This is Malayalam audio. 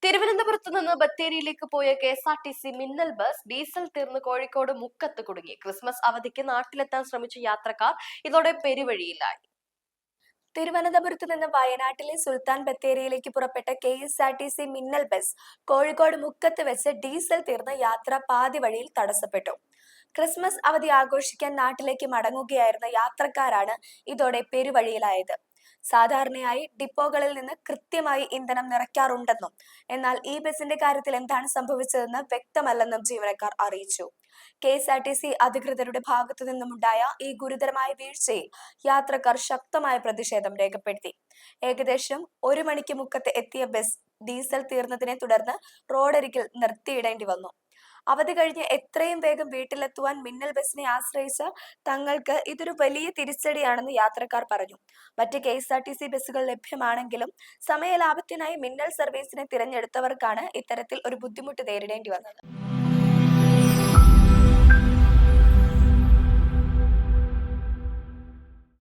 തിരുവനന്തപുരത്ത് നിന്ന് ബത്തേരിയിലേക്ക് പോയ കെ.എസ്.ആർ.ടി.സി മിന്നൽ ബസ് ഡീസൽ തീർന്ന് കോഴിക്കോട് മുക്കത്ത് കുടുങ്ങി. ക്രിസ്മസ് അവധിക്ക് നാട്ടിലെത്താൻ ശ്രമിച്ച യാത്രക്കാർ ഇതോടെ പെരുവഴിയിലായി. തിരുവനന്തപുരത്ത് നിന്ന് വയനാട്ടിലെ സുൽത്താൻ ബത്തേരിയിലേക്ക് പുറപ്പെട്ട കെ.എസ്.ആർ.ടി.സി മിന്നൽ ബസ് കോഴിക്കോട് മുക്കത്ത് വെച്ച് ഡീസൽ തീർന്ന് യാത്ര പാതി വഴിയിൽ തടസ്സപ്പെട്ടു. ക്രിസ്മസ് അവധി ആഘോഷിക്കാൻ നാട്ടിലേക്ക് മടങ്ങുകയായിരുന്ന യാത്രക്കാരാണ് ഇതോടെ പെരുവഴിയിലായത്. സാധാരണയായി ഡിപ്പോകളിൽ നിന്ന് കൃത്യമായി ഇന്ധനം നിറയ്ക്കാറുണ്ടെന്നും എന്നാൽ ഈ ബസിന്റെ കാര്യത്തിൽ എന്താണ് സംഭവിച്ചതെന്ന് വ്യക്തമല്ലെന്നും ജീവനക്കാർ അറിയിച്ചു. കെ.എസ്.ആർ.ടി.സി അധികൃതരുടെ ഭാഗത്തു നിന്നുമുണ്ടായ ഈ ഗുരുതരമായ വീഴ്ചയിൽ യാത്രക്കാർ ശക്തമായ പ്രതിഷേധം രേഖപ്പെടുത്തി. ഏകദേശം 1 മണിക്ക് മുക്കത്ത് എത്തിയ ബസ് ഡീസൽ തീർന്നതിനെ തുടർന്ന് റോഡരികിൽ നിർത്തിയിടേണ്ടി വന്നു. അവധി കഴിഞ്ഞ് എത്രയും വേഗം വീട്ടിലെത്തുവാൻ മിന്നൽ ബസിനെ ആശ്രയിച്ച തങ്ങൾക്ക് ഇതൊരു വലിയ തിരിച്ചടിയാണെന്ന് യാത്രക്കാർ പറഞ്ഞു. മറ്റ് കെ.എസ്.ആർ.ടി.സി ബസുകൾ ലഭ്യമാണെങ്കിലും സമയലാഭത്തിനായി മിന്നൽ സർവീസിനെ തിരഞ്ഞെടുത്തവർക്കാണ് ഇത്തരത്തിൽ ഒരു ബുദ്ധിമുട്ട് നേരിടേണ്ടി വന്നത്.